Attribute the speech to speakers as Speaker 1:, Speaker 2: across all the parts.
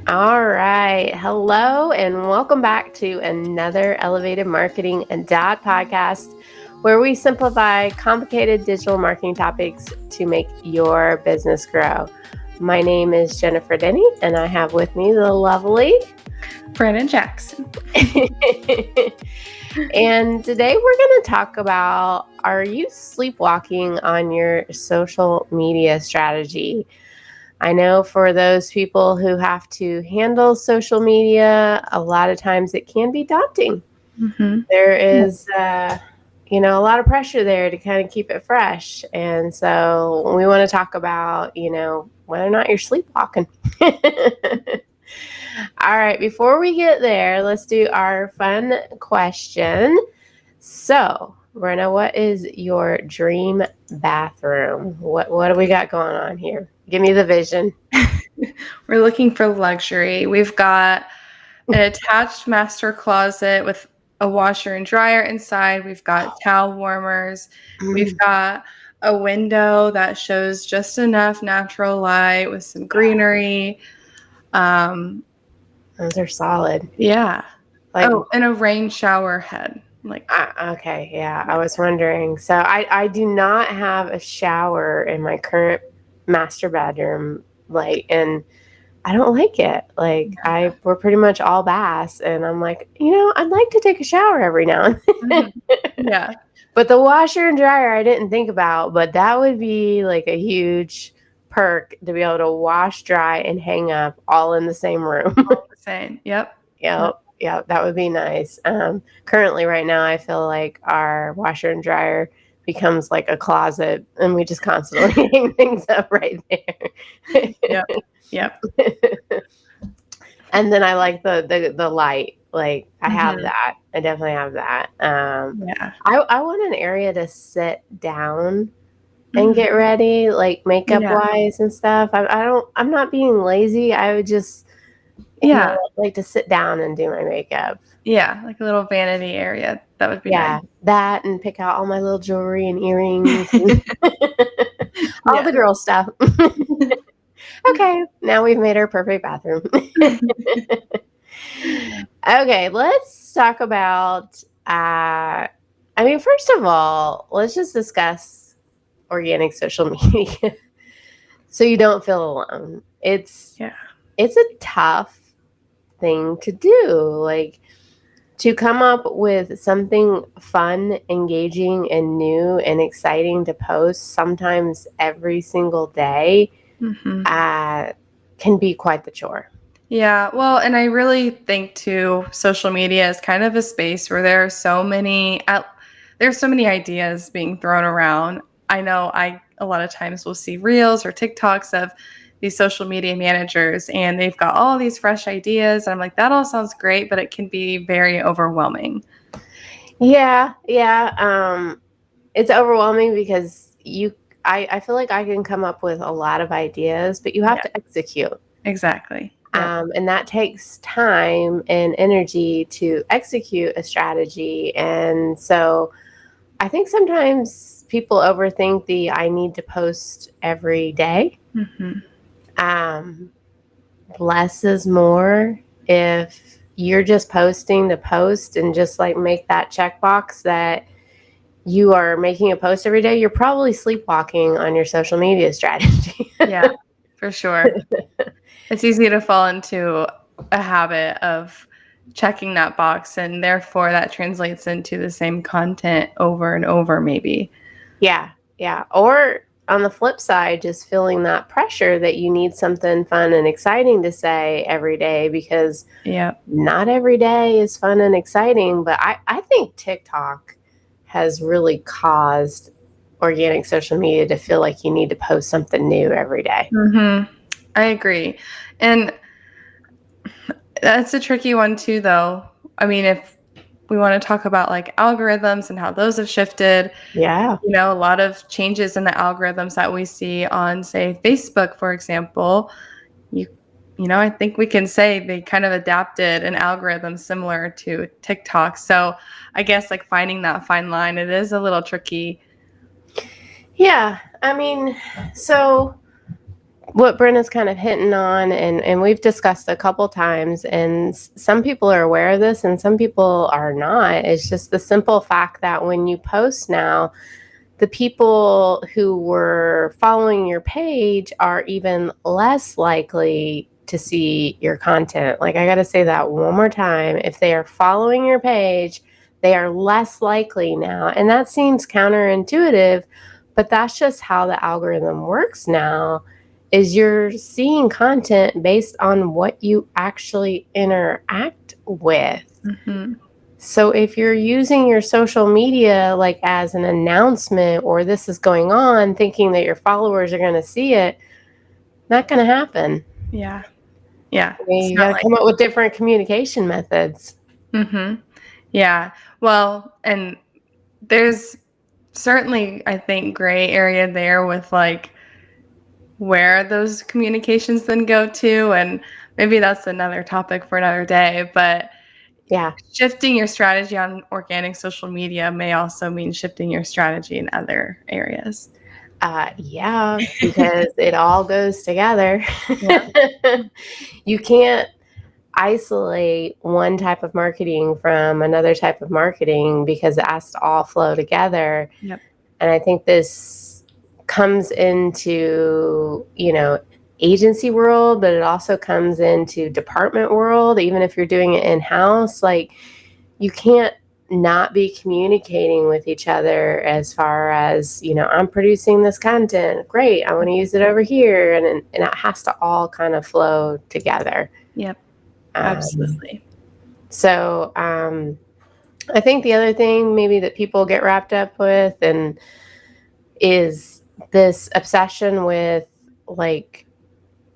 Speaker 1: All right. Hello, and welcome back to another Elevated Marketing and Dad podcast, where we simplify complicated digital marketing topics to make your business grow. My name is Jennifer Denny, and I have with me the lovely
Speaker 2: Brandon Jackson.
Speaker 1: And today we're going to talk about, are you sleepwalking on your social media strategy? I know for those people who have to handle social media, a lot of times it can be daunting.
Speaker 2: Mm-hmm.
Speaker 1: There is, a lot of pressure there to kind of keep it fresh. And so we want to talk about, whether or not you're sleepwalking. All right, before we get there, let's do our fun question. So, Brenna, what is your dream bathroom? What do we got going on here? Give me the vision.
Speaker 2: We're looking for luxury. We've got an attached master closet with a washer and dryer inside. We've got towel warmers. We've got a window that shows just enough natural light with some greenery.
Speaker 1: Those are solid.
Speaker 2: Yeah.
Speaker 1: Like,
Speaker 2: And a rain shower head.
Speaker 1: okay, yeah. I was wondering. So I do not have a shower in my current master bedroom, and I don't like it. We're pretty much all baths, and I'm like, I'd like to take a shower every now and then.
Speaker 2: Yeah.
Speaker 1: But the washer and dryer I didn't think about, but that would be like a huge perk to be able to wash, dry, and hang up all in the same room.
Speaker 2: All the same. Yep.
Speaker 1: Yep, that would be nice. Currently, right now, I feel like our washer and dryer becomes like a closet, and we just constantly hang things up right there.
Speaker 2: Yep.
Speaker 1: And then I like the light. Like I have
Speaker 2: Mhm.
Speaker 1: that. I definitely have that.
Speaker 2: Yeah.
Speaker 1: I want an area to sit down and get ready, like makeup
Speaker 2: Yeah.
Speaker 1: wise and stuff. I'm not being lazy. I would just
Speaker 2: Yeah.
Speaker 1: like to sit down and do my makeup.
Speaker 2: Yeah, like a little vanity area. That would be nice.
Speaker 1: Yeah, that and pick out all my little jewelry and earrings and all
Speaker 2: Yeah.
Speaker 1: the girl stuff. Okay, now we've made our perfect bathroom. Okay, let's talk about first of all, let's just discuss organic social media so you don't feel alone. It's a tough thing to do. Like, to come up with something fun, engaging, and new and exciting to post sometimes every single day can be quite the chore.
Speaker 2: Yeah, well, and I really think too, social media is kind of a space where there's so many ideas being thrown around. I know I a lot of times will see reels or TikToks of these social media managers and they've got all these fresh ideas. And I'm like, that all sounds great, but it can be very overwhelming.
Speaker 1: Yeah. It's overwhelming because I feel like I can come up with a lot of ideas, but you have to execute.
Speaker 2: Exactly. Yep.
Speaker 1: And that takes time and energy to execute a strategy. And so I think sometimes people overthink the I need to post every day. Less is more. If you're just posting to post and just like make that checkbox that you are making a post every day, you're probably sleepwalking on your social media strategy.
Speaker 2: Yeah, for sure. It's easy to fall into a habit of checking that box, and therefore that translates into the same content over and over, maybe.
Speaker 1: Yeah. Or on the flip side, just feeling that pressure that you need something fun and exciting to say every day, because not every day is fun and exciting. But I think TikTok has really caused organic social media to feel like you need to post something new every day.
Speaker 2: I agree. And that's a tricky one too, though. I mean, if we want to talk about like algorithms and how those have shifted,
Speaker 1: Yeah.
Speaker 2: a lot of changes in the algorithms that we see on, say, Facebook, for example, I think we can say they kind of adapted an algorithm similar to TikTok. So I guess like finding that fine line, it is a little tricky.
Speaker 1: Yeah. So what Brenna's kind of hitting on, and we've discussed a couple times, and some people are aware of this and some people are not. It's just the simple fact that when you post now, the people who were following your page are even less likely to see your content. Like, I got to say that one more time. If they are following your page, they are less likely now. And that seems counterintuitive, but that's just how the algorithm works now, is you're seeing content based on what you actually interact with.
Speaker 2: Mm-hmm.
Speaker 1: So if you're using your social media like as an announcement, or this is going on, thinking that your followers are going to see it, not going to happen.
Speaker 2: Yeah. Yeah.
Speaker 1: I mean,
Speaker 2: It's
Speaker 1: you
Speaker 2: not
Speaker 1: got to
Speaker 2: like,
Speaker 1: come up with different communication methods.
Speaker 2: mm-hmm. Yeah. Well, and there's certainly, I think, gray area there with like where those communications then go to. And maybe that's another topic for another day. But
Speaker 1: Yeah.
Speaker 2: shifting your strategy on organic social media may also mean shifting your strategy in other areas.
Speaker 1: Yeah, because it all goes together.
Speaker 2: Yeah.
Speaker 1: You can't isolate one type of marketing from another type of marketing because it has to all flow together.
Speaker 2: Yep.
Speaker 1: And I think this comes into, agency world, but it also comes into department world. Even if you're doing it in-house, like, you can't not be communicating with each other as far as, I'm producing this content. Great. I want to use it over here. And it has to all kind of flow together.
Speaker 2: Yep.
Speaker 1: Um,
Speaker 2: Absolutely.
Speaker 1: so I think the other thing maybe that people get wrapped up with and is this obsession with, like,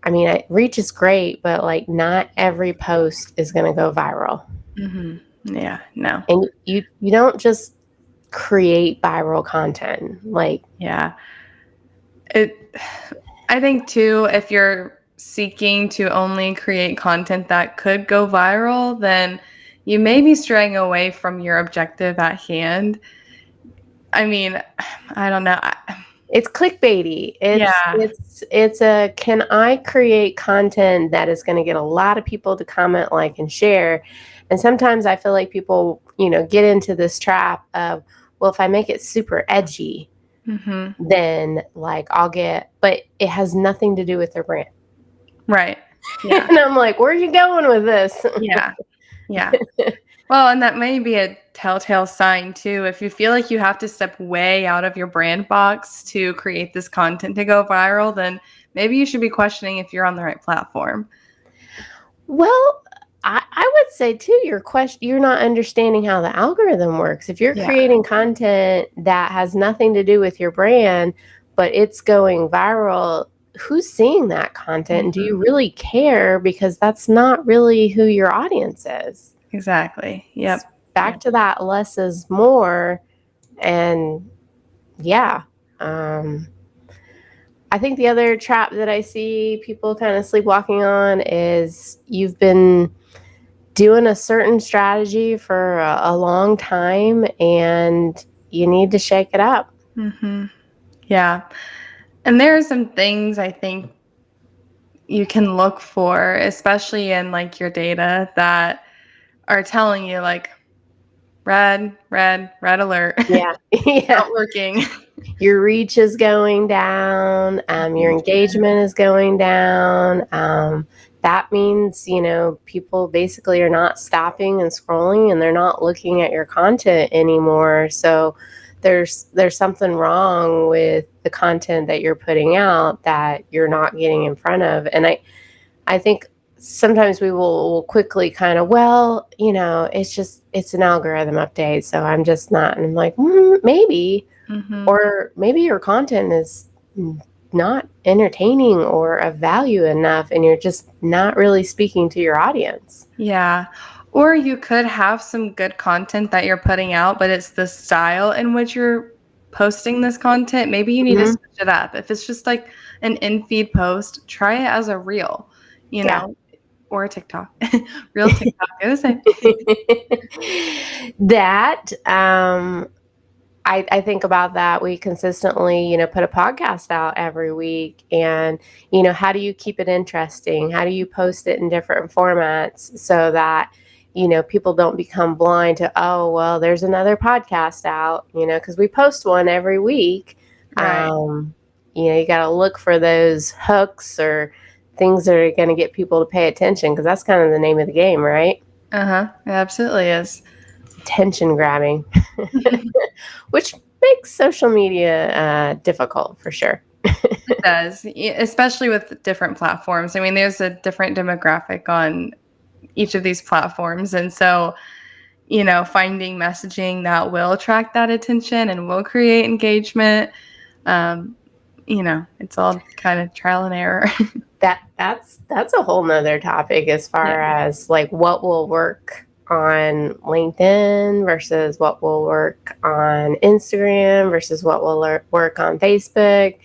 Speaker 1: I mean, reach is great, but like not every post is going to go viral.
Speaker 2: Mm-hmm. Yeah. No.
Speaker 1: And you don't just create viral content. Like,
Speaker 2: Yeah. It I think too, if you're seeking to only create content that could go viral, then you may be straying away from your objective at hand. I mean, I don't know.
Speaker 1: it's clickbaity. It's
Speaker 2: Yeah.
Speaker 1: it's it's a, can I create content that is going to get a lot of people to comment, like, and share? And sometimes I feel like people, get into this trap of, well, if I make it super edgy,
Speaker 2: Mm-hmm.
Speaker 1: then like I'll get, but it has nothing to do with their brand.
Speaker 2: Right. Yeah.
Speaker 1: And I'm like, where are you going with this?
Speaker 2: Yeah. Yeah. Well, and that may be a telltale sign too. If you feel like you have to step way out of your brand box to create this content to go viral, then maybe you should be questioning if you're on the right platform.
Speaker 1: Well, I would say too, you're not understanding how the algorithm works. If you're
Speaker 2: Yeah.
Speaker 1: creating content that has nothing to do with your brand, but it's going viral, who's seeing that content? And do you really care? Because that's not really who your audience is.
Speaker 2: Exactly. Yep.
Speaker 1: Back
Speaker 2: Yep.
Speaker 1: to that, less is more. And yeah. Um, I think the other trap that I see people kind of sleepwalking on is, you've been doing a certain strategy for a long time and you need to shake it up.
Speaker 2: Mm-hmm. Yeah. And there are some things I think you can look for, especially in like your data that are telling you like red alert.
Speaker 1: Yeah. Yeah.
Speaker 2: Not working.
Speaker 1: Your reach is going down. Your engagement is going down. That means, people basically are not stopping and scrolling, and they're not looking at your content anymore. So there's something wrong with the content that you're putting out that you're not getting in front of. And I think sometimes we will quickly kind of, well, it's an algorithm update, so I'm just not. And I'm like, maybe.
Speaker 2: Mm-hmm.
Speaker 1: Or maybe your content is not entertaining or of value enough, and you're just not really speaking to your audience.
Speaker 2: Yeah. Or you could have some good content that you're putting out, but it's the style in which you're posting this content. Maybe you need to
Speaker 1: Mhm.
Speaker 2: switch it up. If it's just like an in-feed post, try it as a reel,
Speaker 1: Yeah.
Speaker 2: or a TikTok. Real TikTok, they're the same.
Speaker 1: That I think about that. We consistently, put a podcast out every week. And, how do you keep it interesting? How do you post it in different formats so that, people don't become blind to, oh, well, there's another podcast out, because we post one every week.
Speaker 2: Right.
Speaker 1: You got to look for those hooks or things that are going to get people to pay attention, because that's kind of the name of the game, right?
Speaker 2: Uh-huh. It absolutely is.
Speaker 1: Attention grabbing, which makes social media difficult for sure.
Speaker 2: It does, especially with different platforms. I mean, there's a different demographic on each of these platforms. And so, finding messaging that will attract that attention and will create engagement, it's all kind of trial and error.
Speaker 1: That's a whole nother topic as far as like what will work on LinkedIn versus what will work on Instagram versus what will work on Facebook.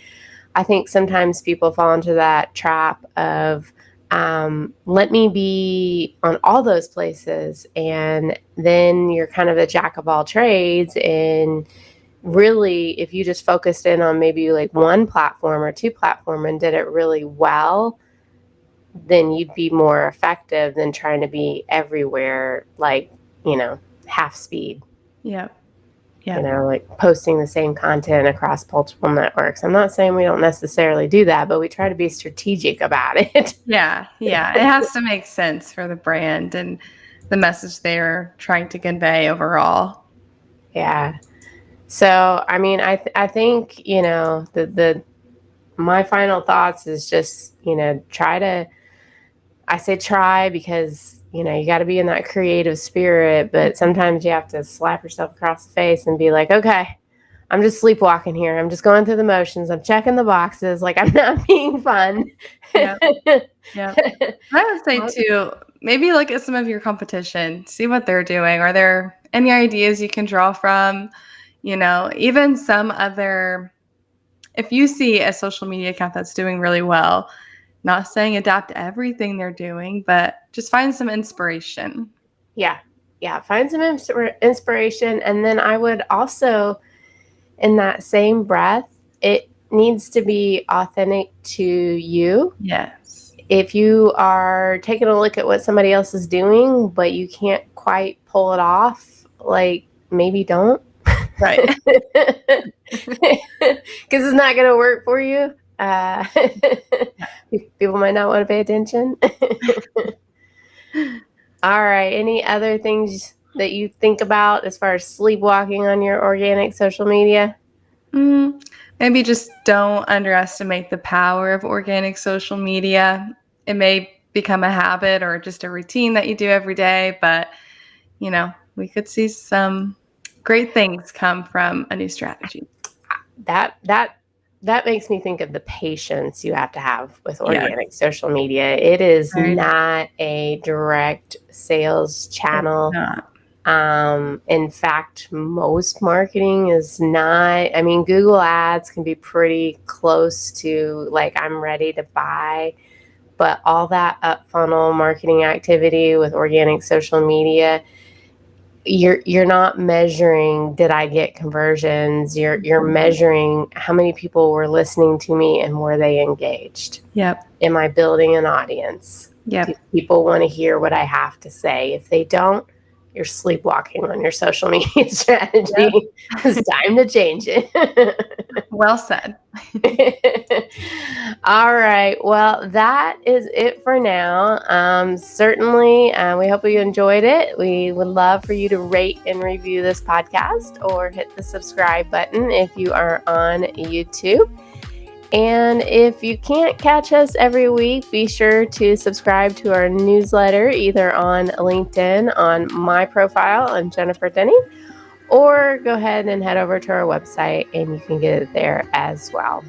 Speaker 1: I think sometimes people fall into that trap of let me be on all those places, and then you're kind of a jack of all trades. And really, if you just focused in on maybe like one platform or two platform and did it really well, then you'd be more effective than trying to be everywhere, like, half speed.
Speaker 2: Yep.
Speaker 1: Like posting the same content across multiple networks. I'm not saying we don't necessarily do that, but we try to be strategic about it.
Speaker 2: Yeah. It has to make sense for the brand and the message they're trying to convey overall.
Speaker 1: Yeah. So, I mean, I think, my final thoughts is just, I say try because, you got to be in that creative spirit, but sometimes you have to slap yourself across the face and be like, okay, I'm just sleepwalking here. I'm just going through the motions. I'm checking the boxes. Like, I'm not being fun.
Speaker 2: Yeah. I would say too, maybe look at some of your competition, see what they're doing. Are there any ideas you can draw from? Even some other, if you see a social media account that's doing really well, not saying adapt everything they're doing, but just find some inspiration.
Speaker 1: Yeah. Find some inspiration. And then I would also, in that same breath, it needs to be authentic to you.
Speaker 2: Yes.
Speaker 1: If you are taking a look at what somebody else is doing, but you can't quite pull it off, like, maybe don't.
Speaker 2: Right.
Speaker 1: Because it's not going to work for you. People might not want to pay attention. All right. Any other things that you think about as far as sleepwalking on your organic social media?
Speaker 2: Maybe just don't underestimate the power of organic social media. It may become a habit or just a routine that you do every day, but we could see some great things come from a new strategy.
Speaker 1: That makes me think of the patience you have to have with organic social media. It is not a direct sales channel. In fact, most marketing is not. I mean, Google Ads can be pretty close to like, I'm ready to buy, but all that up funnel marketing activity with organic social media, you're not measuring, did I get conversions? You're measuring how many people were listening to me and were they engaged?
Speaker 2: Yep.
Speaker 1: Am I building an audience?
Speaker 2: Yep.
Speaker 1: Do people want to hear what I have to say? If they don't, you're sleepwalking on your social media strategy. Yep. It's time to change it.
Speaker 2: Well said.
Speaker 1: All right. Well, that is it for now. Certainly, we hope you enjoyed it. We would love for you to rate and review this podcast or hit the subscribe button if you are on YouTube. And if you can't catch us every week, be sure to subscribe to our newsletter either on LinkedIn on my profile on Jennifer Denny, or go ahead and head over to our website and you can get it there as well.